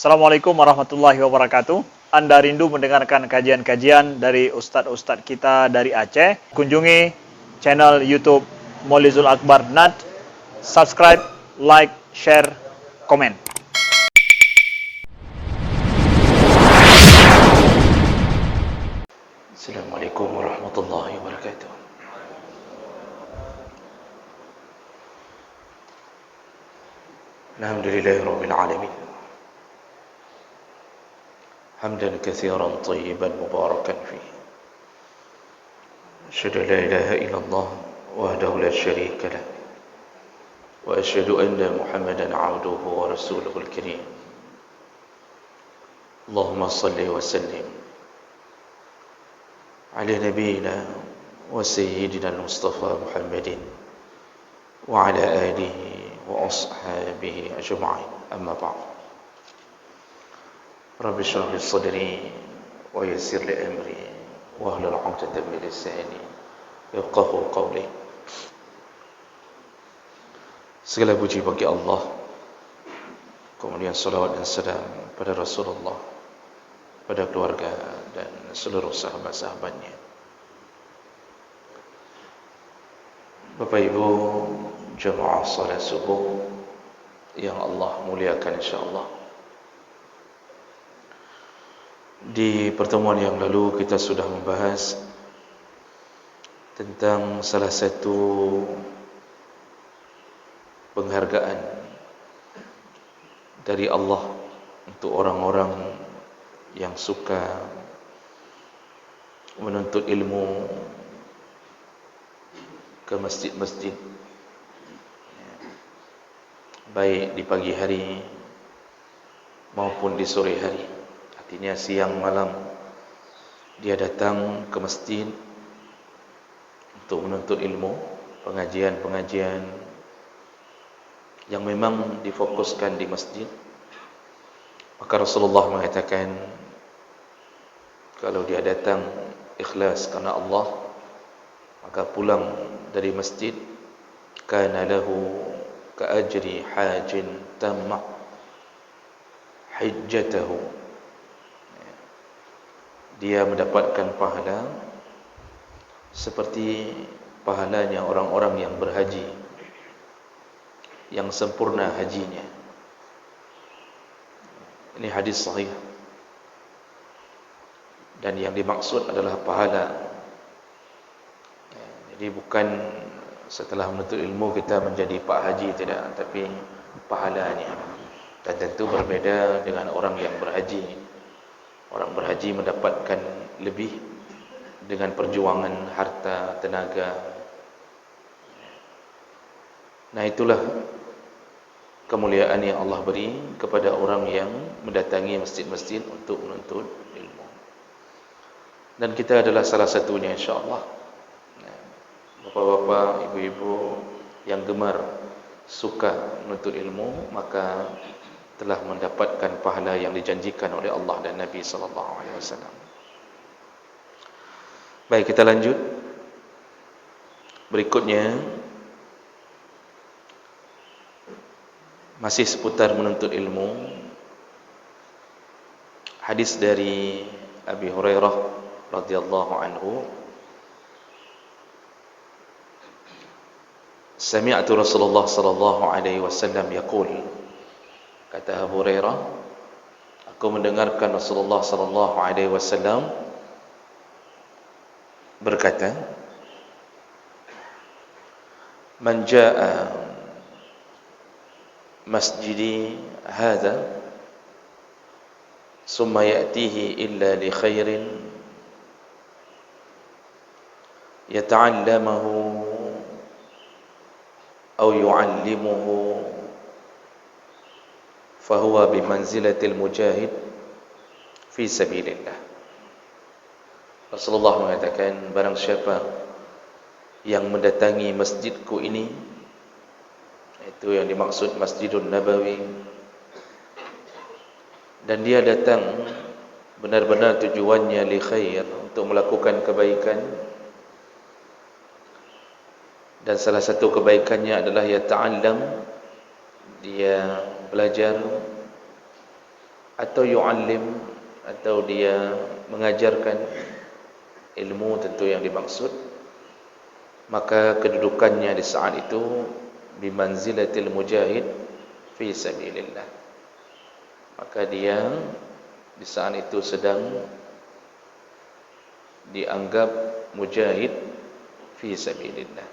Assalamualaikum warahmatullahi wabarakatuh. Anda rindu mendengarkan kajian-kajian dari ustadz-ustadz kita dari Aceh? Kunjungi channel YouTube Maulizul Akbar NAD. Subscribe, like, share, komen. Assalamualaikum warahmatullahi wabarakatuh. Alhamdulillahi rabbil alamin. Hamdan katsiran tayyiban mubarakan fihi. Asyhadu an la ilaha illallah wahdahu la syarika lah. Wa asyhadu anna Muhammadan 'abduhu wa rasuluhul karim. Allahumma shalli wa sallim ala nabiyyina wa sayyidina al-Mustafa Muhammadin wa ala alihi wa ashabihi ajma'in. Amma ba'd. Rabbi shrah li sadri wa yassir li amri wahlul 'uqdatam min lisani yafqahu qawli. Segala puji bagi Allah, kemudian salawat dan salam pada Rasulullah, pada keluarga dan seluruh sahabat-sahabatnya. Bapak Ibu jemaah salat subuh yang Allah muliakan insyaallah. Di pertemuan yang lalu kita sudah membahas tentang salah satu penghargaan dari Allah untuk orang-orang yang suka menuntut ilmu ke masjid-masjid, baik di pagi hari maupun di sore hari. Artinya siang malam dia datang ke masjid untuk menuntut ilmu, pengajian-pengajian yang memang difokuskan di masjid. Maka Rasulullah mengatakan, kalau dia datang ikhlas karena Allah, maka pulang dari masjid kana lahu ka ajri hajin tamma hajjatahu. Dia mendapatkan pahala seperti pahalanya orang-orang yang berhaji, yang sempurna hajinya. Ini hadis sahih. Dan yang dimaksud adalah pahala. Jadi bukan setelah menuntut ilmu kita menjadi pak haji, tidak, tapi pahalanya. Dan tentu berbeda dengan orang yang berhaji. Orang berhaji mendapatkan lebih dengan perjuangan harta, tenaga. Nah, itulah kemuliaan yang Allah beri kepada orang yang mendatangi masjid-masjid untuk menuntut ilmu. Dan kita adalah salah satunya insyaAllah. Bapak-bapak, ibu-ibu yang gemar suka menuntut ilmu, maka telah mendapatkan pahala yang dijanjikan oleh Allah dan Nabi SAW. Baik, kita lanjut. Berikutnya masih seputar menuntut ilmu. Hadis dari Abi Hurairah radhiyallahu anhu. Sami'tu Rasulullah sallallahu alaihi wasallam yaqul. Kata Abu Hurairah, aku mendengarkan Rasulullah sallallahu alaihi wasallam berkata, "Man jaa'a masjidi hadza summa ya'tihi illa li khairin yata'allamahu aw yu'allimuhu fahuwa bimanzilatil mujahid fi sabilillah." Rasulullah mengatakan, barang siapa yang mendatangi masjidku ini, itu yang dimaksud Masjidun Nabawi, dan dia datang benar-benar tujuannya li khair, untuk melakukan kebaikan, dan salah satu kebaikannya adalah ya ta'allam, dia belajar, atau yu'allim, atau dia mengajarkan ilmu tentu yang dimaksud, maka kedudukannya di saat itu bimanzilatil mujahid fi sabilillah. Maka dia di saat itu sedang dianggap mujahid fi sabilillah.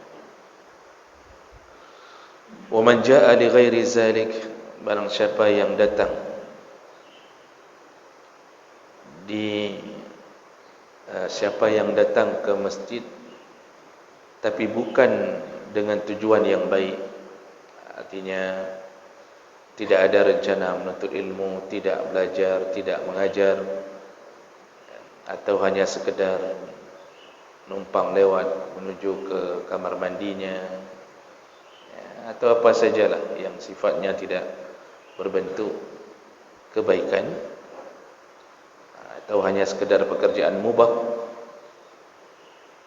Wa man jaa li ghairi zalik, barang siapa yang datang siapa yang datang ke masjid tapi bukan dengan tujuan yang baik, artinya tidak ada rencana menuntut ilmu, tidak belajar, tidak mengajar, atau hanya sekedar numpang lewat menuju ke kamar mandinya, atau apa sajalah yang sifatnya tidak berbentuk kebaikan, atau hanya sekedar pekerjaan mubah,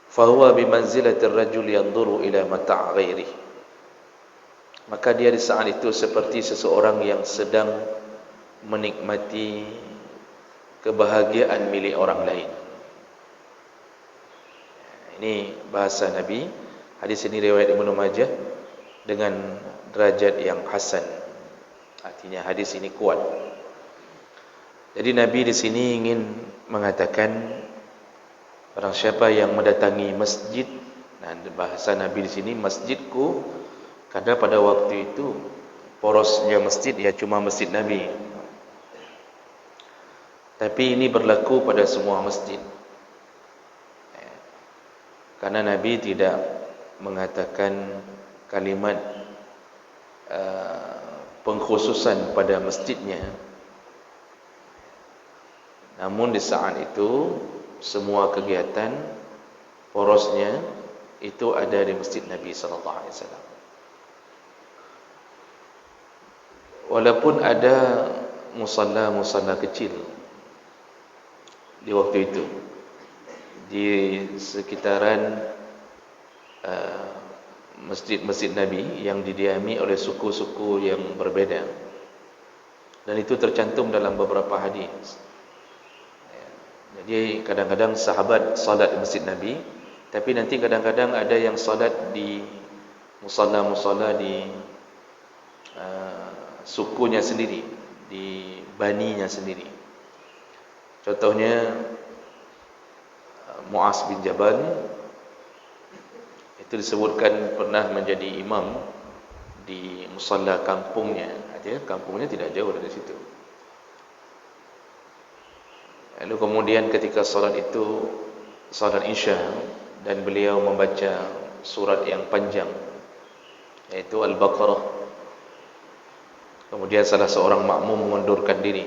fahuwa bimanzilatir rajul yanzuru ila mata' ghairihi, maka dia di saat itu seperti seseorang yang sedang menikmati kebahagiaan milik orang lain. Ini bahasa Nabi. Hadis ini riwayat Ibnu Majah dengan derajat yang hasan. Artinya hadis ini kuat. Jadi Nabi di sini ingin mengatakan barang siapa yang mendatangi masjid, nah bahasa Nabi di sini masjidku, karena pada waktu itu porosnya masjid ya cuma masjid Nabi. Tapi ini berlaku pada semua masjid. Karena Nabi tidak mengatakan kalimat pengkhususan pada masjidnya. Namun di saat itu semua kegiatan porosnya itu ada di masjid Nabi sallallahu alaihi wasallam. Walaupun ada musalla-musalla kecil di waktu itu di sekitaran masjid-masjid Nabi yang didiami oleh suku-suku yang berbeda, dan itu tercantum dalam beberapa hadis. Jadi kadang-kadang sahabat salat di masjid Nabi, tapi nanti kadang-kadang ada yang salat di musalla-musalla di sukunya sendiri, di baninya sendiri. Contohnya Mu'az bin Jabal itu disebutkan pernah menjadi imam di musalla kampungnya. Artinya kampungnya tidak jauh dari situ. Lalu kemudian ketika salat itu salat Isya, dan beliau membaca surat yang panjang yaitu Al-Baqarah. Kemudian salah seorang makmum mengundurkan diri,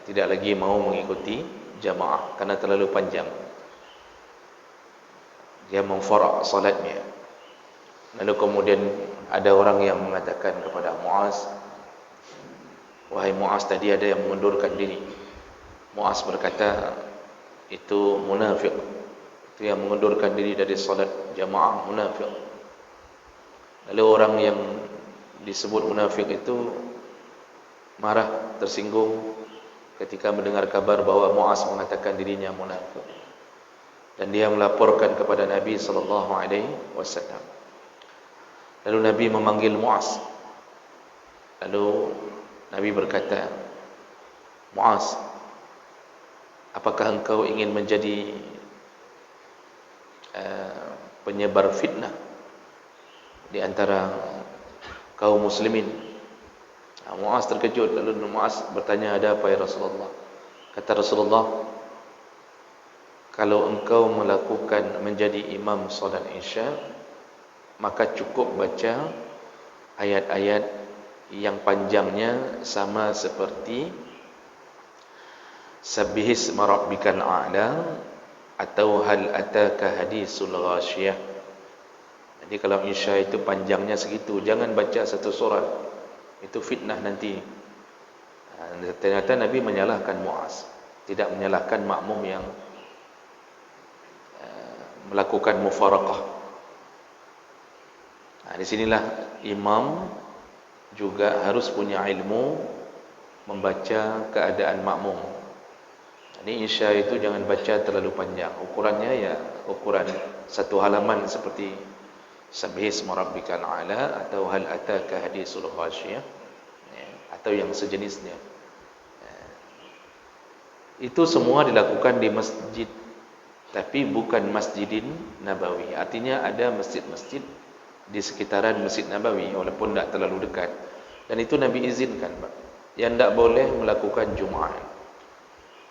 tidak lagi mau mengikuti jamaah karena terlalu panjang. Dia memfarak salatnya. Lalu kemudian ada orang yang mengatakan kepada Mu'az, wahai Mu'az, tadi ada yang mengundurkan diri. Mu'az berkata, itu munafik. Itu yang mengundurkan diri dari salat jamaah munafik. Lalu orang yang disebut munafik itu marah, tersinggung ketika mendengar kabar bahwa Mu'az mengatakan dirinya munafik, dan dia melaporkan kepada Nabi sallallahu alaihi wasallam. Lalu Nabi memanggil Mu'az. Lalu Nabi berkata, Mu'az, apakah engkau ingin menjadi penyebar fitnah di antara kaum muslimin? Mu'az terkejut. Lalu Mu'az bertanya, ada apa ya Rasulullah? Kata Rasulullah, kalau engkau melakukan menjadi imam salat Isya, maka cukup baca ayat-ayat yang panjangnya sama seperti Sabbihisma rabbikal a'la atau Hal ataka hadisul ghasyiyah. Jadi kalau Isya itu panjangnya segitu, jangan baca satu surat, itu fitnah nanti. Ternyata Nabi menyalahkan Mu'az, tidak menyalahkan makmum yang melakukan mufaraqah. Di sinilah imam juga harus punya ilmu membaca keadaan makmum. Ini Isya itu jangan baca terlalu panjang. Ukurannya ya ukuran satu halaman seperti Sabbihisma rabbikal a'la atau hal ataka hadisul ghasyiyah, ya, atau yang sejenisnya. Itu semua dilakukan di masjid, tapi bukan Masjidin Nabawi. Artinya ada masjid-masjid di sekitaran Masjid Nabawi walaupun tidak terlalu dekat. Dan itu Nabi izinkan, Pak. Yang tidak boleh melakukan Jumaat.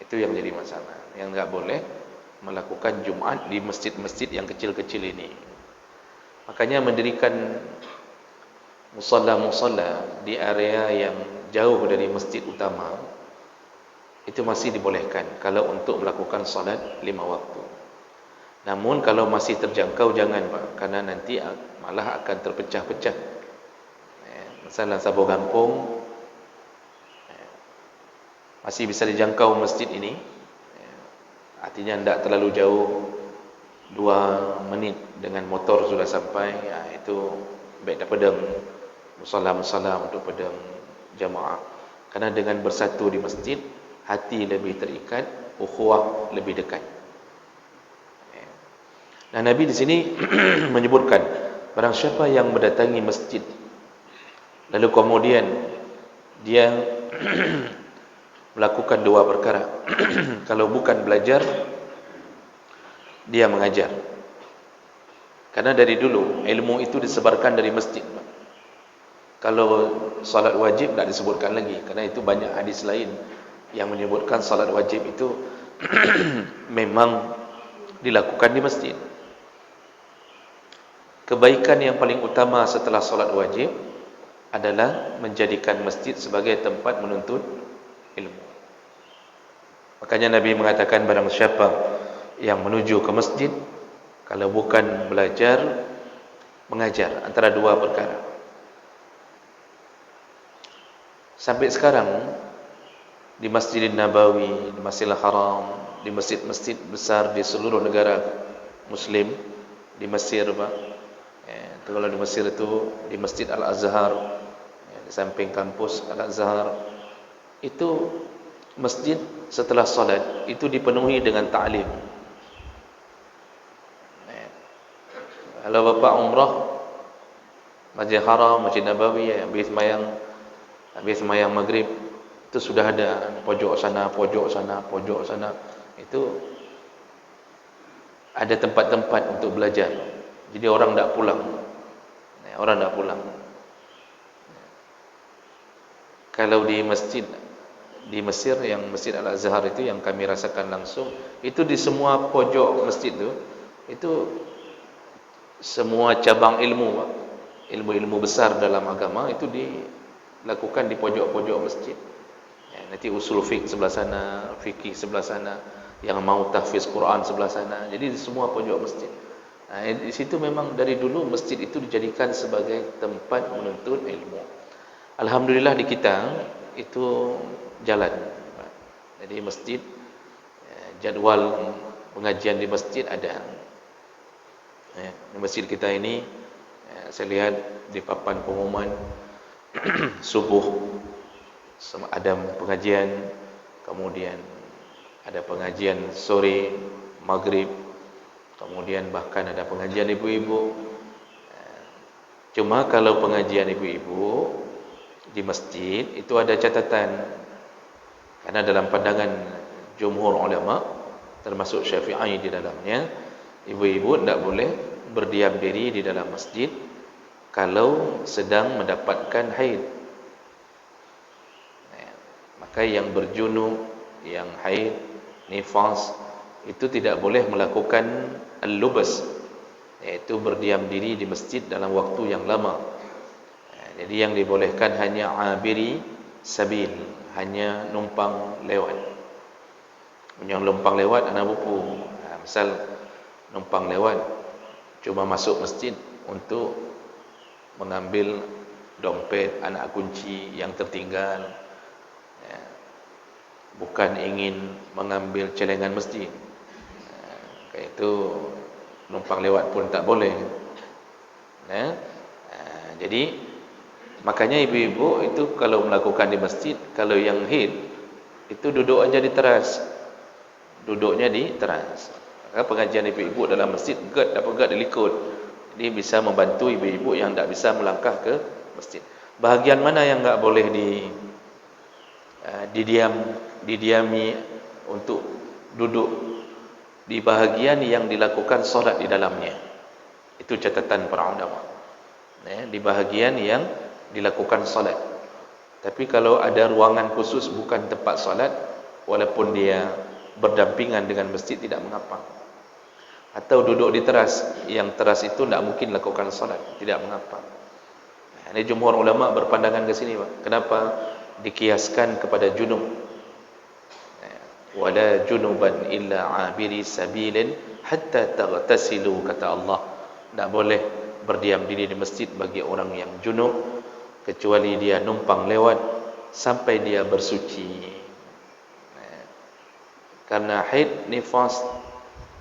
Itu yang jadi masalah. Yang tidak boleh melakukan Jumaat di masjid-masjid yang kecil-kecil ini. Makanya mendirikan musalla-musalla di area yang jauh dari masjid utama itu masih dibolehkan kalau untuk melakukan salat 5 waktu. Namun kalau masih terjangkau jangan, Pak, karena nanti malah akan terpecah-pecah. Misalnya Sabau Gampung masih bisa dijangkau masjid ini, artinya tidak terlalu jauh, 2 menit dengan motor sudah sampai. Itu baik daripada musalla-musalla untuk pada jamaah, karena dengan bersatu di masjid hati lebih terikat, ukhuwah lebih dekat. Nah, Nabi di sini menyebutkan barang siapa yang mendatangi masjid lalu kemudian dia melakukan 2 perkara. Kalau bukan belajar, dia mengajar. Karena dari dulu ilmu itu disebarkan dari masjid. Kalau salat wajib tak disebutkan lagi, karena itu banyak hadis lain yang menyebutkan salat wajib itu memang dilakukan di masjid. Kebaikan yang paling utama setelah salat wajib adalah menjadikan masjid sebagai tempat menuntut ilmu. Makanya Nabi mengatakan barang siapa yang menuju ke masjid, kalau bukan belajar, mengajar, antara 2 perkara. Sampai sekarang di Masjidin Nabawi, di Masjidil Haram, di masjid-masjid besar di seluruh negara Muslim, di Mesir, Pak. Kalau di Mesir itu di Masjid Al-Azhar, di samping kampus Al-Azhar, itu masjid setelah salat itu dipenuhi dengan ta'lim. Kalau Bapak umrah Masjid Haram, Masjid Nabawi, habis semayang maghrib, itu sudah ada pojok sana, pojok sana, pojok sana. Itu ada tempat-tempat untuk belajar. Jadi orang tak pulang. Orang tak pulang. Kalau di masjid di Mesir, yang Masjid Al-Azhar itu yang kami rasakan langsung, itu di semua pojok masjid itu semua cabang ilmu, ilmu-ilmu besar dalam agama itu dilakukan di pojok-pojok masjid. Nanti usul fiqh sebelah sana, fikih sebelah sana, yang mau tahfiz Quran sebelah sana. Jadi di semua pojok masjid. Di situ memang dari dulu masjid itu dijadikan sebagai tempat menuntut ilmu. Alhamdulillah di kita itu jalan. Jadi masjid, jadual pengajian di masjid ada. Di masjid kita ini saya lihat di papan pengumuman subuh ada pengajian, kemudian ada pengajian sore, maghrib, kemudian bahkan ada pengajian ibu-ibu. Cuma kalau pengajian ibu-ibu di masjid itu ada catatan, karena dalam pandangan jumhur ulama termasuk Syafi'i di dalamnya, ibu-ibu tidak boleh berdiam diri di dalam masjid kalau sedang mendapatkan haid. Maka yang berjunub, yang haid, nifas, itu tidak boleh melakukan al-lubas, yaitu berdiam diri di masjid dalam waktu yang lama. Jadi yang dibolehkan hanya abiri sabil, hanya numpang lewat. Yang numpang lewat anak buku, misal numpang lewat cuma masuk masjid untuk mengambil dompet, anak kunci yang tertinggal, bukan ingin mengambil celengan masjid, kayak itu numpang lewat pun tak boleh. Jadi Makanya ibu-ibu itu kalau melakukan di masjid, kalau yang haid itu duduk aja di teras. Duduknya di teras. Maka pengajian ibu-ibu dalam masjid gad apa gad dilikut. Ini bisa membantu ibu-ibu yang tak bisa melangkah ke masjid. Bahagian mana yang enggak boleh didiami untuk duduk? Di bahagian yang dilakukan solat di dalamnya. Itu catatan para ulama. Di bahagian yang dilakukan solat. Tapi kalau ada ruangan khusus bukan tempat solat, walaupun dia berdampingan dengan masjid tidak mengapa. Atau duduk di teras, yang teras itu tidak mungkin lakukan solat, tidak mengapa. Ini jumhur ulama berpandangan ke sini, Pak. Kenapa dikiaskan kepada junub? Wala junuban illa abiri sabilin hatta taghtasilu, kata Allah. Tak boleh berdiam diri di masjid bagi orang yang junub kecuali dia numpang lewat sampai dia bersuci. Karena haid nifas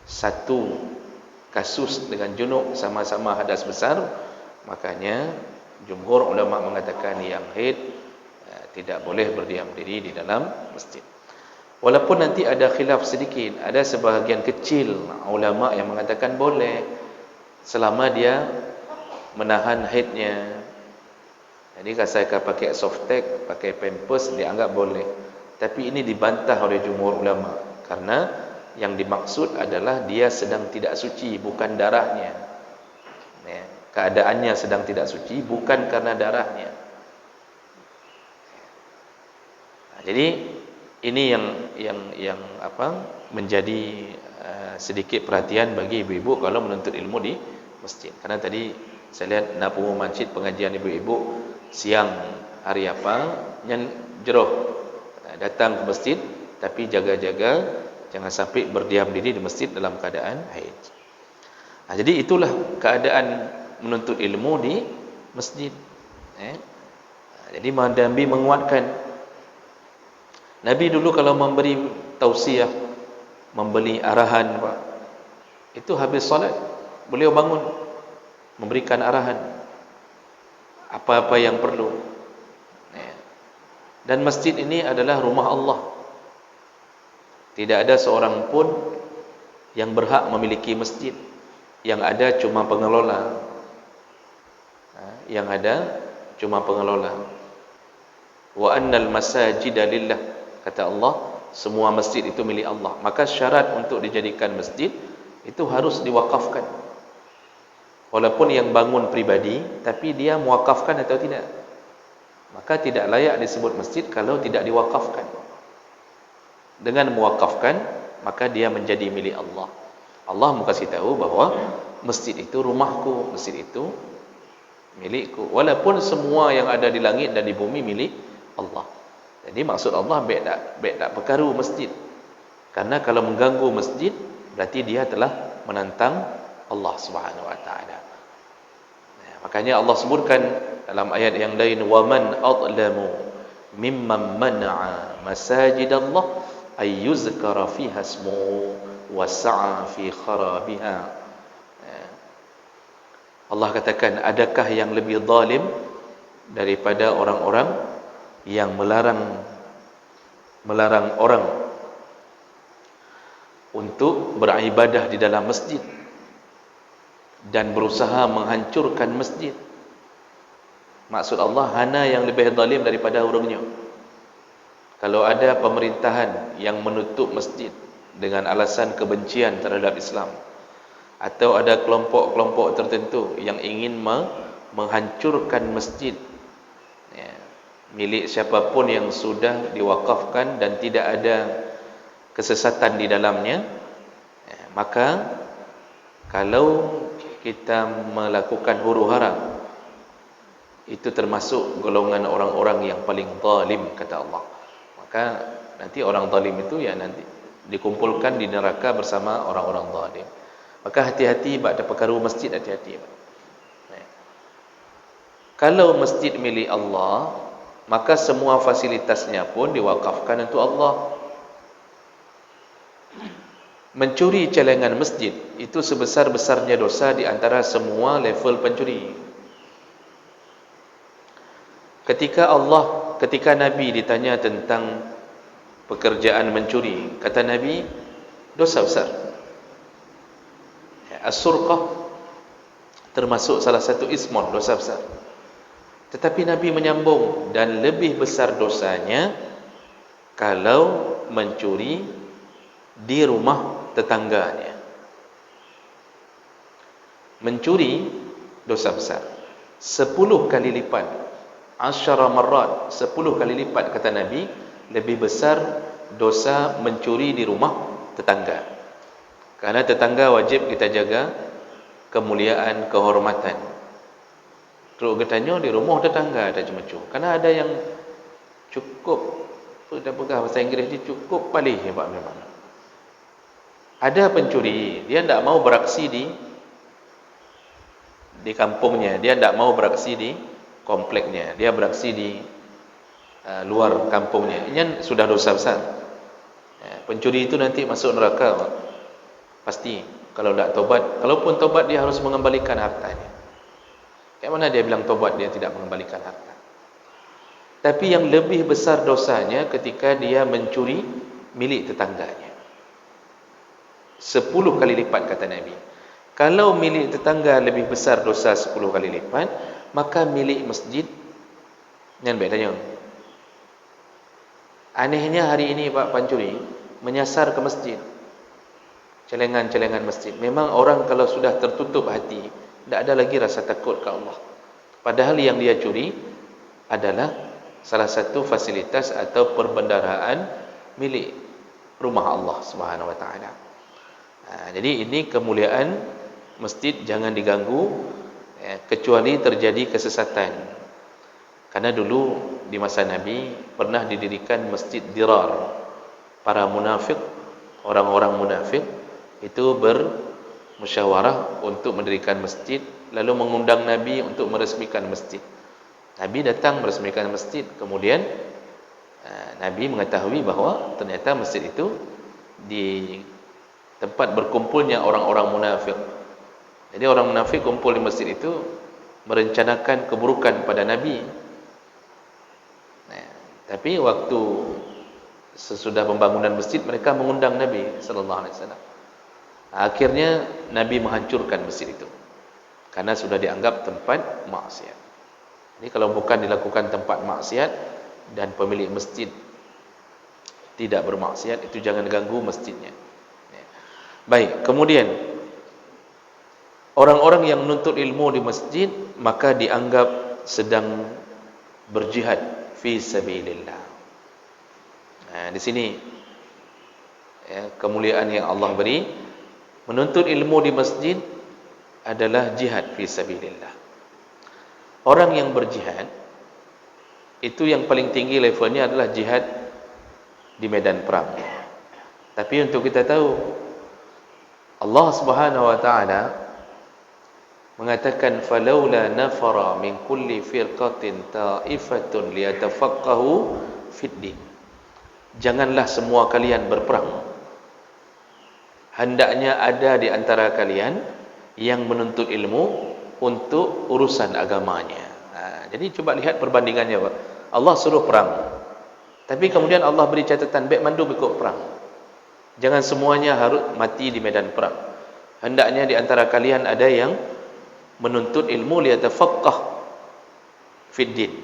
satu kasus dengan junub sama-sama hadas besar, makanya jumhur ulama mengatakan yang haid tidak boleh berdiam diri di dalam masjid. Walaupun nanti ada khilaf sedikit, ada sebahagian kecil ulama yang mengatakan boleh selama dia menahan haidnya. Jadi kalau saya pakai softtek, pakai pampers, dianggap boleh. Tapi ini dibantah oleh jumhur ulama karena yang dimaksud adalah dia sedang tidak suci, bukan darahnya. Keadaannya sedang tidak suci, bukan karena darahnya. Jadi ini yang menjadi sedikit perhatian bagi ibu-ibu kalau menuntut ilmu di masjid. Karena tadi saya lihat nak pengumuman masjid pengajian ibu-ibu siang hari yang jeroh datang ke masjid, tapi jaga-jaga jangan sampai berdiam diri di masjid dalam keadaan haid. Jadi itulah keadaan menuntut ilmu di masjid. Jadi Nabi menguatkan. Nabi dulu kalau memberi tausiah, memberi arahan, Pak, itu habis solat beliau bangun memberikan arahan apa-apa yang perlu. Dan masjid ini adalah rumah Allah. Tidak ada seorang pun yang berhak memiliki masjid. Yang ada cuma pengelola. Yang ada cuma pengelola. Wa annal masajida lillah, kata Allah, semua masjid itu milik Allah. Maka syarat untuk dijadikan masjid itu harus diwakafkan. Walaupun yang bangun pribadi, tapi dia muwakafkan atau tidak. Maka tidak layak disebut masjid kalau tidak diwakafkan. Dengan muwakafkan, maka dia menjadi milik Allah. Allah kasih tahu bahawa masjid itu rumahku, masjid itu milikku. Walaupun semua yang ada di langit dan di bumi milik Allah. Jadi maksud Allah baik tak perkara masjid. Karena kalau mengganggu masjid, berarti dia telah menantang Allah Subhanahu wa taala. Makanya Allah sebutkan dalam ayat yang lain, wa man adlamu mimman man'a masajidallah ay yuzkara fiha ismuhu wa sa'a fi kharabiha. Allah katakan, adakah yang lebih zalim daripada orang-orang yang melarang orang untuk beribadah di dalam masjid dan berusaha menghancurkan masjid. Maksud Allah, hana yang lebih zalim daripada orangnya. Kalau ada pemerintahan yang menutup masjid dengan alasan kebencian terhadap Islam, atau ada kelompok-kelompok tertentu yang ingin menghancurkan masjid milik siapapun yang sudah diwakafkan dan tidak ada kesesatan di dalamnya, maka kalau kita melakukan huru-hara, itu termasuk golongan orang-orang yang paling zalim, kata Allah. Maka nanti orang zalim itu ya nanti dikumpulkan di neraka bersama orang-orang zalim. Maka hati-hati pada perkara masjid, hati-hati. Kalau masjid milik Allah, maka semua fasilitasnya pun diwakafkan untuk Allah. Mencuri celengan masjid itu sebesar-besarnya dosa di antara semua level pencuri. Ketika Nabi ditanya tentang pekerjaan mencuri, kata Nabi, dosa besar. As-surqah termasuk salah satu ismon, dosa besar. Tetapi Nabi menyambung, dan lebih besar dosanya kalau mencuri di rumah tetangganya. Mencuri dosa besar 10 kali lipat, 10 marrat, 10 kali lipat kata Nabi, lebih besar dosa mencuri di rumah tetangga. Karena tetangga wajib kita jaga kemuliaan, kehormatan. Terus katanya di rumah tetangga ada cemecu. Karena ada yang cukup, sudah pegang bahasa Inggeris ni, cukup palih ya Pak memang. Ada pencuri, dia tidak mau beraksi di kampungnya, dia tidak mau beraksi di kompleknya, dia beraksi di luar kampungnya. Ini sudah dosa besar. Pencuri itu nanti masuk neraka Pak. Pasti. Kalau tidak tobat, kalaupun tobat dia harus mengembalikan hartanya. Kayak mana dia bilang tobat dia tidak mengembalikan harta? Tapi yang lebih besar dosanya ketika dia mencuri milik tetangganya. 10 kali lipat kata Nabi. Kalau milik tetangga lebih besar dosa 10 kali lipat, maka milik masjid yang bedanya. Anehnya hari ini Pak pencuri menyasar ke masjid. Celengan-celengan masjid. Memang orang kalau sudah tertutup hati, tidak ada lagi rasa takut ke Allah. Padahal yang dia curi adalah salah satu fasilitas atau perbendaharaan milik rumah Allah Subhanahu wa taala. Jadi ini kemuliaan masjid jangan diganggu kecuali terjadi kesesatan. Karena dulu di masa Nabi pernah didirikan masjid Dirar. Para munafik, orang-orang munafik itu bermusyawarah untuk mendirikan masjid, lalu mengundang Nabi untuk meresmikan masjid. Nabi datang meresmikan masjid, kemudian Nabi mengetahui bahawa ternyata masjid itu di tempat berkumpulnya orang-orang munafik. Jadi orang munafik kumpul di masjid itu merencanakan keburukan pada Nabi. Tapi waktu sesudah pembangunan masjid, mereka mengundang Nabi sallallahu alaihi wasallam. Akhirnya Nabi menghancurkan masjid itu karena sudah dianggap tempat maksiat. Jadi kalau bukan dilakukan tempat maksiat dan pemilik masjid tidak bermaksiat, itu jangan ganggu masjidnya. Baik, kemudian orang-orang yang menuntut ilmu di masjid maka dianggap sedang berjihad fi sabilillah. Di sini kemuliaan yang Allah beri. Menuntut ilmu di masjid adalah jihad fi sabilillah. Orang yang berjihad itu yang paling tinggi levelnya adalah jihad di medan perang. Tapi untuk kita tahu, Allah Subhanahu wa taala mengatakan falaula nafara min kulli firqatin ta'ifatun liyatafaqahu fid din. Janganlah semua kalian berperang. Hendaknya ada di antara kalian yang menuntut ilmu untuk urusan agamanya. Jadi coba lihat perbandingannya Pak. Allah suruh perang, tapi kemudian Allah beri catatan baik mandu ikut perang. Jangan semuanya harus mati di medan perang. Hendaknya di antara kalian ada yang menuntut ilmu liyatafaqqah fid din.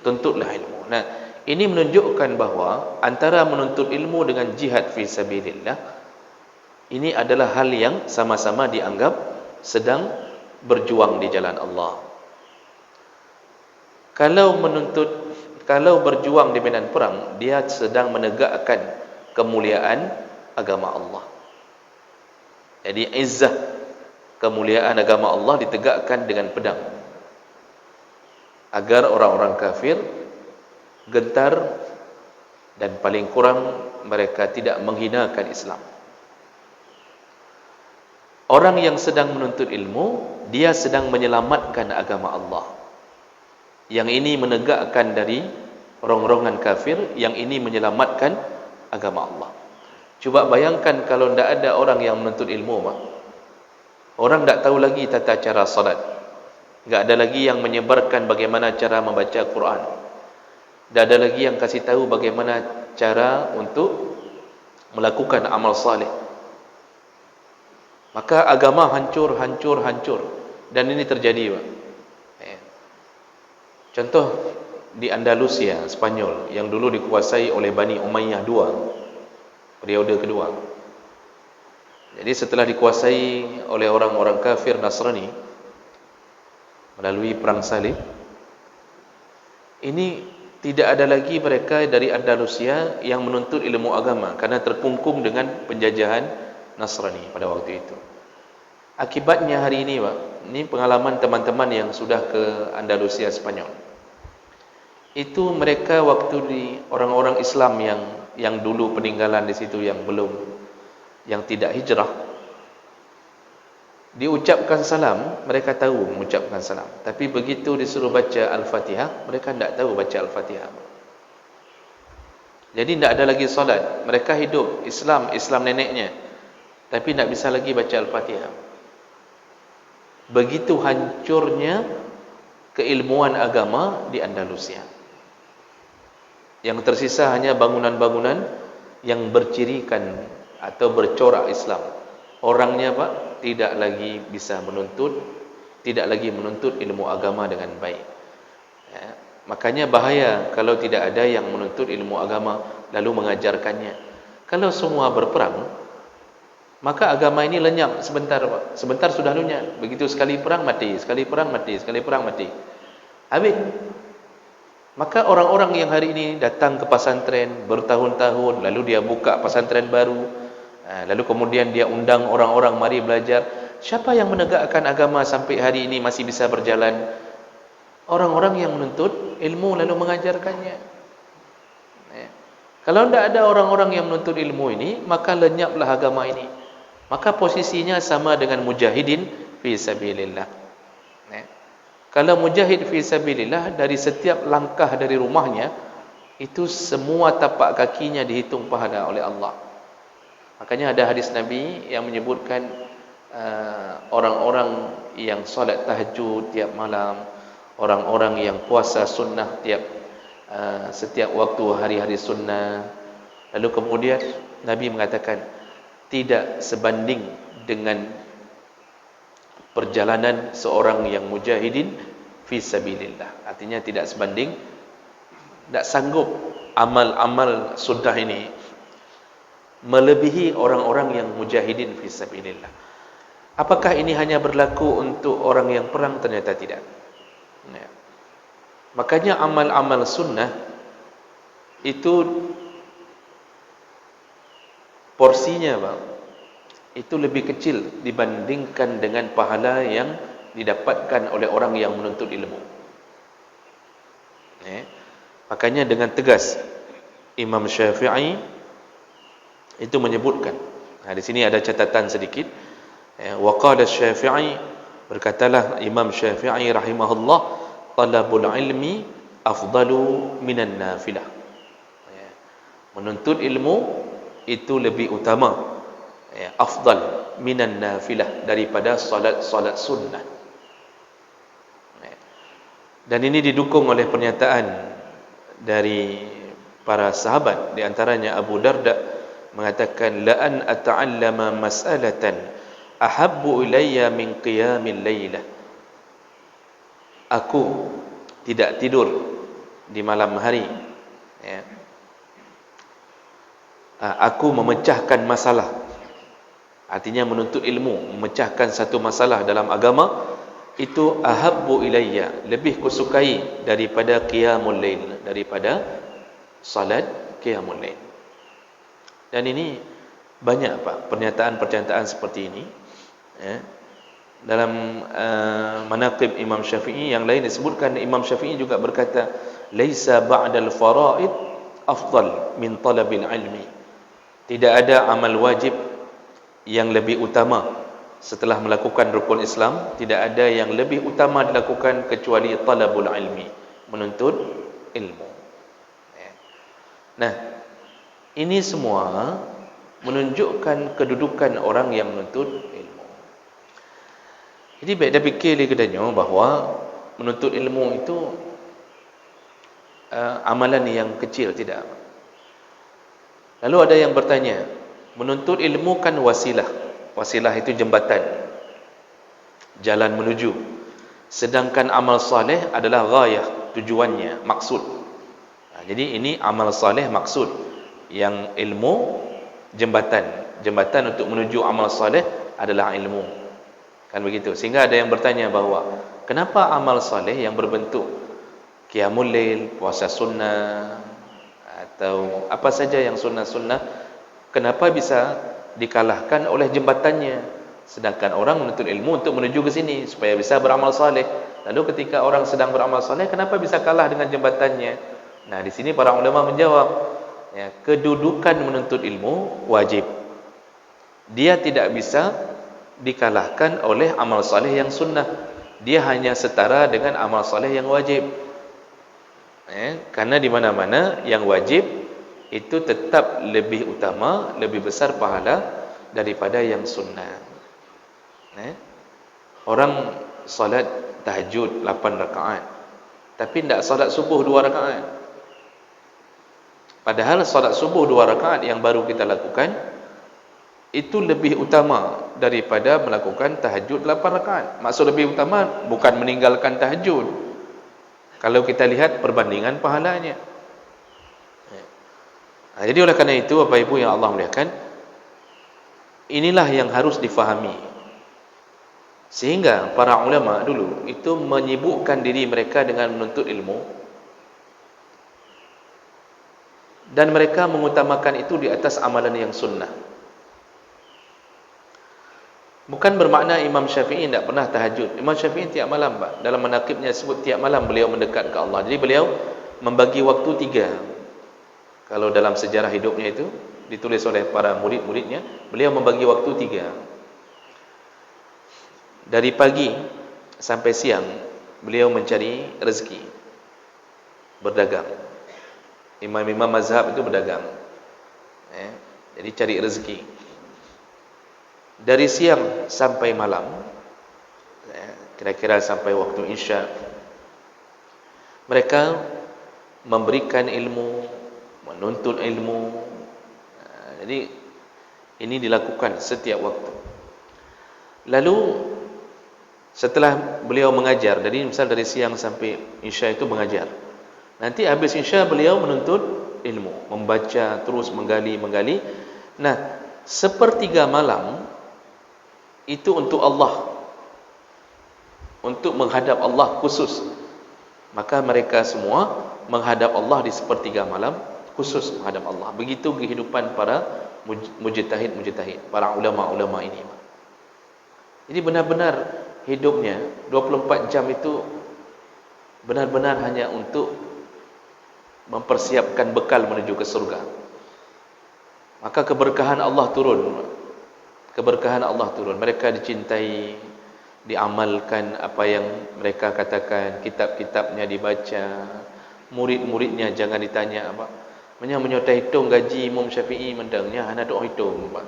Tuntutlah ilmu. Nah, ini menunjukkan bahawa antara menuntut ilmu dengan jihad fi sabilillah ini adalah hal yang sama-sama dianggap sedang berjuang di jalan Allah. Kalau berjuang di medan perang, dia sedang menegakkan kemuliaan agama Allah. Jadi izzah, kemuliaan agama Allah ditegakkan dengan pedang, agar orang-orang kafir gentar dan paling kurang mereka tidak menghinakan Islam. Orang yang sedang menuntut ilmu, dia sedang menyelamatkan agama Allah. Yang ini menegakkan dari rongrongan kafir, yang ini menyelamatkan agama Allah. Coba bayangkan kalau tidak ada orang yang menuntut ilmu, orang tidak tahu lagi tata cara salat, Enggak ada lagi yang menyebarkan bagaimana cara membaca Quran. Tidak ada lagi yang kasih tahu bagaimana cara untuk melakukan amal saleh. Maka agama hancur. Dan ini terjadi, Pak. Contoh di Andalusia, Spanyol, yang dulu dikuasai oleh Bani Umayyah II, periode kedua. Jadi setelah dikuasai oleh orang-orang kafir Nasrani melalui perang salib, ini tidak ada lagi mereka dari Andalusia yang menuntut ilmu agama karena terkungkung dengan penjajahan Nasrani pada waktu itu. Akibatnya hari ini, Pak, ini pengalaman teman-teman yang sudah ke Andalusia, Spanyol. Itu mereka waktu di orang-orang Islam yang dulu peninggalan di situ, yang tidak hijrah, diucapkan salam, mereka tahu mengucapkan salam. Tapi begitu disuruh baca Al-Fatihah, mereka tidak tahu baca Al-Fatihah. Jadi tidak ada lagi solat. Mereka hidup Islam neneknya, tapi tidak bisa lagi baca Al-Fatihah. Begitu hancurnya keilmuan agama di Andalusia. Yang tersisa hanya bangunan-bangunan yang bercirikan atau bercorak Islam. Orangnya, Pak, tidak lagi menuntut ilmu agama dengan baik. Ya, makanya bahaya kalau tidak ada yang menuntut ilmu agama lalu mengajarkannya. Kalau semua berperang, maka agama ini lenyap sebentar, Pak. Sebentar sudah lenyap. Begitu sekali perang mati, sekali perang mati. Habis. Maka orang-orang yang hari ini datang ke pesantren bertahun-tahun, lalu dia buka pesantren baru, lalu kemudian dia undang orang-orang mari belajar. Siapa yang menegakkan agama sampai hari ini masih bisa berjalan? Orang-orang yang menuntut ilmu lalu mengajarkannya. Kalau tidak ada orang-orang yang menuntut ilmu ini, maka lenyaplah agama ini. Maka posisinya sama dengan mujahidin fi sabilillah. Kalau mujahid fi sabilillah, dari setiap langkah dari rumahnya, itu semua tapak kakinya dihitung pahala oleh Allah. Makanya ada hadis Nabi yang menyebutkan orang-orang yang solat tahajud tiap malam, orang-orang yang puasa sunnah setiap waktu hari-hari sunnah. Lalu kemudian Nabi mengatakan tidak sebanding dengan perjalanan seorang yang mujahidin fi sabilillah. Artinya tidak sebanding, tidak sanggup amal-amal sunnah ini melebihi orang-orang yang mujahidin fi sabilillah. Apakah ini hanya berlaku untuk orang yang perang? Ternyata tidak. Ya. Makanya amal-amal sunnah itu porsinya, Bang, itu lebih kecil dibandingkan dengan pahala yang didapatkan oleh orang yang menuntut ilmu. Makanya dengan tegas Imam Syafi'i itu menyebutkan. Di sini ada catatan sedikit. Wa qala Syafi'i, berkatalah Imam Syafi'i rahimahullah, talabul ilmi afdalu minan nafilah. Menuntut ilmu itu lebih utama, afdal minan nafilah, daripada salat sunnah. Dan ini didukung oleh pernyataan dari para sahabat, di antaranya Abu Darda mengatakan, la an ata'allama mas'alatan ahabbu ilayya min qiyamil lailah. Aku tidak tidur di malam hari, aku memecahkan masalah. Artinya menuntut ilmu, memecahkan satu masalah dalam agama, itu ahabbu ilayya, lebih kusukai daripada qiyamul lail, daripada salat qiyamul lail. Dan ini banyak, Pak, pernyataan-pernyataan seperti ini. Dalam manaqib Imam Syafi'i yang lain disebutkan, Imam Syafi'i juga berkata, laisa ba'dal fara'id afdal min talabil ilmi. Tidak ada amal wajib yang lebih utama setelah melakukan rukun Islam. Tidak ada yang lebih utama dilakukan kecuali talabul ilmi, menuntut ilmu. Nah, ini semua menunjukkan kedudukan orang yang menuntut ilmu. Jadi baik dia fikir dia katanya bahawa menuntut ilmu itu amalan yang kecil, tidak. Lalu ada yang bertanya, menuntut ilmu kan wasilah. Wasilah itu jembatan, jalan menuju. Sedangkan amal saleh adalah ghayah, tujuannya, maksud. Jadi ini amal saleh maksud. Yang ilmu jembatan. Jembatan untuk menuju amal saleh adalah ilmu. Kan begitu. Sehingga ada yang bertanya bahawa kenapa amal saleh yang berbentuk qiyamul lail, puasa sunnah atau apa saja yang sunnah-sunnah, kenapa bisa dikalahkan oleh jembatannya? Sedangkan orang menuntut ilmu untuk menuju ke sini supaya bisa beramal saleh. Lalu ketika orang sedang beramal saleh, kenapa bisa kalah dengan jembatannya? Nah, di sini para ulama menjawab, ya, kedudukan menuntut ilmu wajib. Dia tidak bisa dikalahkan oleh amal saleh yang sunnah. Dia hanya setara dengan amal saleh yang wajib. Karena di mana-mana yang wajib itu tetap lebih utama, lebih besar pahala daripada yang sunnah. Orang salat tahajud 8 rakaat, tapi tidak salat subuh 2 rakaat. Padahal salat subuh 2 rakaat yang baru kita lakukan itu lebih utama daripada melakukan tahajud 8 rakaat. Maksud lebih utama bukan meninggalkan tahajud. Kalau kita lihat perbandingan pahalanya. Jadi oleh kerana itu, Bapak Ibu yang Allah muliakan, inilah yang harus difahami. Sehingga para ulama dulu itu menyibukkan diri mereka dengan menuntut ilmu, dan mereka mengutamakan itu di atas amalan yang sunnah. Bukan bermakna Imam Syafi'i tidak pernah tahajud. Imam Syafi'i tiap malam, Pak. Dalam manaqibnya sebut tiap malam beliau mendekat ke Allah. Jadi beliau membagi waktu 3. Kalau dalam sejarah hidupnya itu ditulis oleh para murid-muridnya, beliau membagi waktu 3. Dari pagi sampai siang beliau mencari rezeki, berdagang. Imam-imam mazhab itu berdagang. Jadi cari rezeki. Dari siang sampai malam, kira-kira sampai waktu Isya, mereka memberikan ilmu, menuntut ilmu. Jadi ini dilakukan setiap waktu. Lalu setelah beliau mengajar, jadi misal dari siang sampai Isya itu mengajar. Nanti habis Isya beliau menuntut ilmu, membaca, terus menggali. Nah, sepertiga malam itu untuk Allah, untuk menghadap Allah khusus. Maka mereka semua menghadap Allah di sepertiga malam, khusus menghadap Allah. Begitu kehidupan para mujtahid, para ulama-ulama ini. Jadi benar-benar hidupnya 24 jam itu benar-benar hanya untuk mempersiapkan bekal menuju ke surga. Maka keberkahan Allah turun. Keberkahan Allah turun. Mereka dicintai, diamalkan apa yang mereka katakan, kitab-kitabnya dibaca, murid-muridnya jangan ditanya apa. Menyota hitung gaji Imam Syafi'i mendangnya hanya dok hitung, Pak.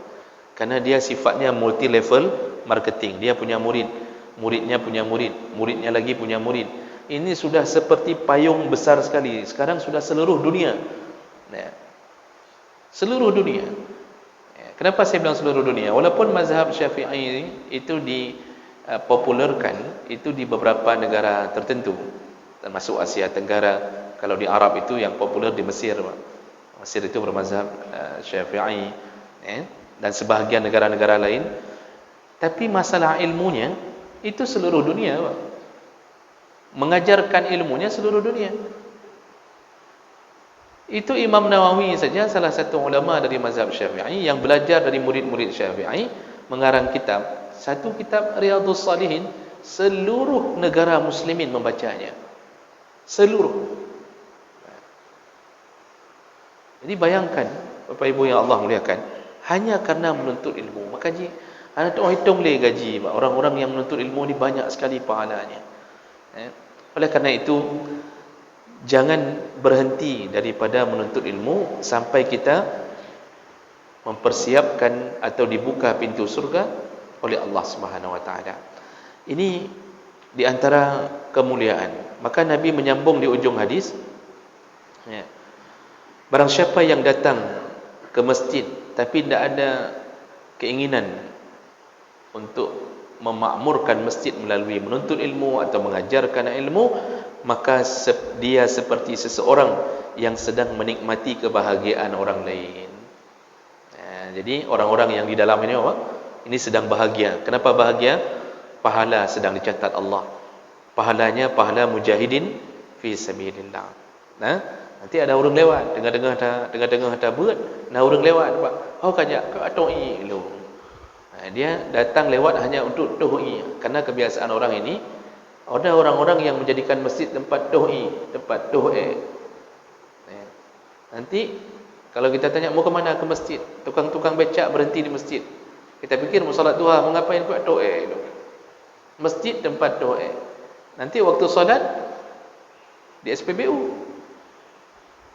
Karena dia sifatnya multi level marketing. Dia punya murid, muridnya punya murid, muridnya lagi punya murid. Ini sudah seperti payung besar sekali. Sekarang sudah seluruh dunia. Seluruh dunia. Kenapa saya bilang seluruh dunia? Walaupun mazhab Syafi'i itu dipopulerkan itu di beberapa negara tertentu, termasuk Asia Tenggara. Kalau di Arab itu yang populer di Mesir. Mesir itu bermazhab Syafi'i, dan sebahagian negara-negara lain. Tapi masalah ilmunya itu seluruh dunia, Pak. Mengajarkan ilmunya seluruh dunia. Itu Imam Nawawi saja, salah satu ulama dari mazhab Syafi'i yang belajar dari murid-murid Syafi'i, mengarang kitab, satu kitab Riyadhus Salihin, seluruh negara muslimin membacanya. Seluruh. Jadi bayangkan, Bapak Ibu yang Allah muliakan, hanya karena menuntut ilmu. Maka anak tu hitung boleh gaji. Orang-orang yang menuntut ilmu ni banyak sekali pahalanya. Oleh kerana itu, jangan berhenti daripada menuntut ilmu sampai kita mempersiapkan atau dibuka pintu surga oleh Allah Subhanahu wa taala. Ini di antara kemuliaan. Maka Nabi menyambung di ujung hadis, ya, barang siapa yang datang ke masjid tapi tidak ada keinginan untuk memakmurkan masjid melalui menuntut ilmu atau mengajarkan ilmu, maka dia seperti seseorang yang sedang menikmati kebahagiaan orang lain. Jadi orang-orang yang di dalam ini apa? Ini sedang bahagia. Kenapa bahagia? Pahala sedang dicatat Allah. Pahalanya pahala mujahidin fi sabilillah. Nanti ada orang lewat, dengar-dengar ada berat. Nah orang lewat, pak, oh kajak ke atoi lu. Dia datang lewat hanya untuk do'i. Karena kebiasaan orang ini, ada orang-orang yang menjadikan masjid tempat do'i, tempat doa. Nanti kalau kita tanya mau ke mana, ke masjid, tukang-tukang becak berhenti di masjid. Kita fikir mau salat duha, mau ngapain buat doa itu. Masjid tempat doa. Nanti waktu salat di SPBU.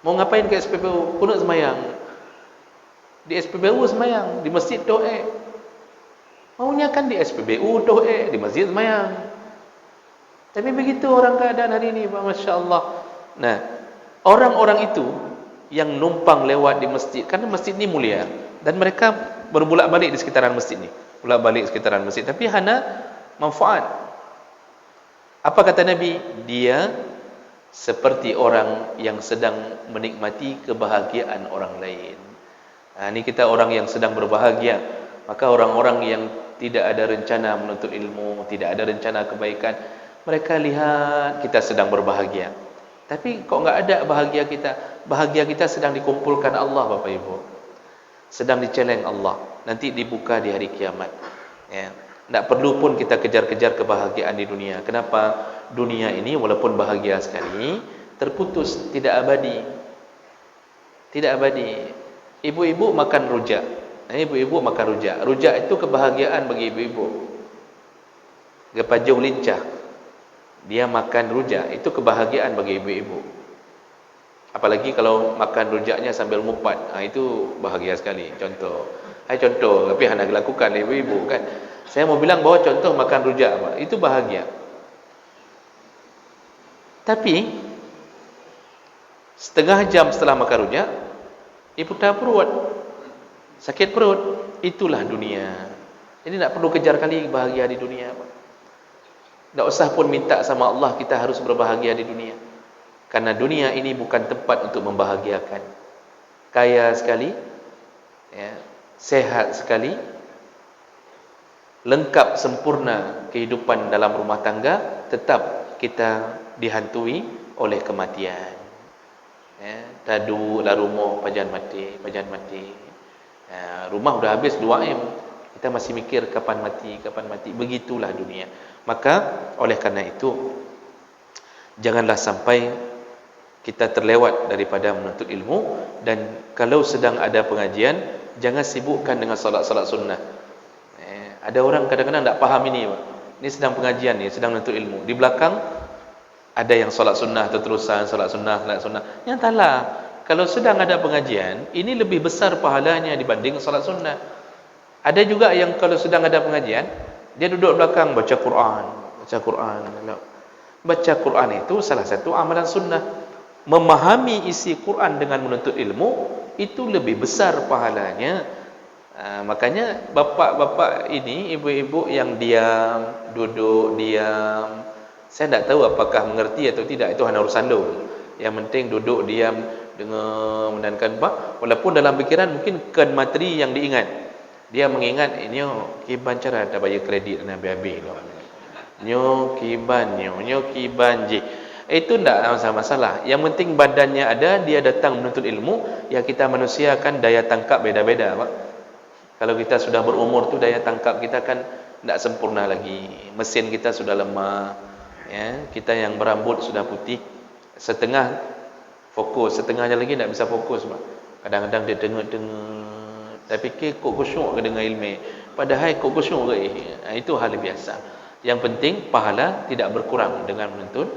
Mau ngapain ke SPBU? Kunut semayang. Di SPBU semayang, di masjid doa. Maunya kan di SPBU doa, di masjid semayang. Tapi begitu orang keadaan hari ini, Pak, Masya Allah. Nah, orang-orang itu yang numpang lewat di masjid, karena masjid ini mulia, dan mereka berbulak-balik di sekitaran masjid ini, bolak-balik sekitaran masjid, tapi hana manfaat. Apa kata Nabi? Dia seperti orang yang sedang menikmati kebahagiaan orang lain. Ini kita orang yang sedang berbahagia. Maka orang-orang yang tidak ada rencana menuntut ilmu, tidak ada rencana kebaikan, mereka lihat kita sedang berbahagia. Tapi kok enggak ada bahagia kita? Bahagia kita sedang dikumpulkan Allah, Bapak Ibu. Sedang diceleng Allah. Nanti dibuka di hari kiamat. Ya. Tak perlu pun kita kejar-kejar kebahagiaan di dunia. Kenapa? Dunia ini walaupun bahagia sekali, terputus, tidak abadi. Tidak abadi. Ibu-ibu makan rujak. Ibu-ibu makan rujak. Rujak itu kebahagiaan bagi ibu-ibu. Gepajung lincah. Dia makan rujak, itu kebahagiaan bagi ibu-ibu. Apalagi kalau makan rujaknya sambil ngupat, itu bahagia sekali. Contoh, tapi hendak dilakukan ibu-ibu kan. Saya mau bilang bahwa contoh makan rujak, itu bahagia. Tapi setengah jam setelah makan rujak, ibu tak perut, sakit perut. Itulah dunia. Jadi tak perlu kejar kali bahagia di dunia, Pak. Tak usah pun minta sama Allah kita harus berbahagia di dunia. Karena dunia ini bukan tempat untuk membahagiakan. Kaya sekali, ya, sehat sekali, lengkap sempurna kehidupan dalam rumah tangga, tetap kita dihantui oleh kematian. Ya, tadu la rumah pajan mati. Ya, rumah sudah habis 2M, kita masih mikir kapan mati. Begitulah dunia. Maka oleh karena itu, janganlah sampai kita terlewat daripada menuntut ilmu. Dan kalau sedang ada pengajian, jangan sibukkan dengan solat-solat sunnah. Ada orang kadang-kadang tak faham ini, Pak. Ini sedang pengajian ni, sedang menuntut ilmu. Di belakang ada yang solat sunnah terus-terusan, solat sunnah. Yang talah, kalau sedang ada pengajian, ini lebih besar pahalanya dibanding solat sunnah. Ada juga yang kalau sedang ada pengajian, dia duduk belakang baca Quran. Baca Quran itu salah satu amalan sunnah. Memahami isi Quran dengan menuntut ilmu itu lebih besar pahalanya. Makanya bapak-bapak ini, ibu-ibu yang diam, duduk diam, saya tak tahu apakah mengerti atau tidak, itu hanya urusan lo. Yang penting duduk diam, dengar mendengarkan, Pak. Walaupun dalam pikiran mungkin kan materi yang diingat. Dia mengingat ini kiban cara ada bayar kredit dan habis lo. Nyo kiban je. Itu tidak masalah. Yang penting badannya ada, dia datang menuntut ilmu. Yang kita manusia kan daya tangkap beda-beda, Pak. Kalau kita sudah berumur tu daya tangkap kita kan tidak sempurna lagi. Mesin kita sudah lemah. Ya, kita yang berambut sudah putih, setengah fokus, setengahnya lagi tidak bisa fokus, Pak. Kadang-kadang dia dengar. Saya fikir kok khusyuk ke dengar ilmu, padahal kok khusyuk ke itu hal biasa. Yang penting pahala tidak berkurang dengan menuntut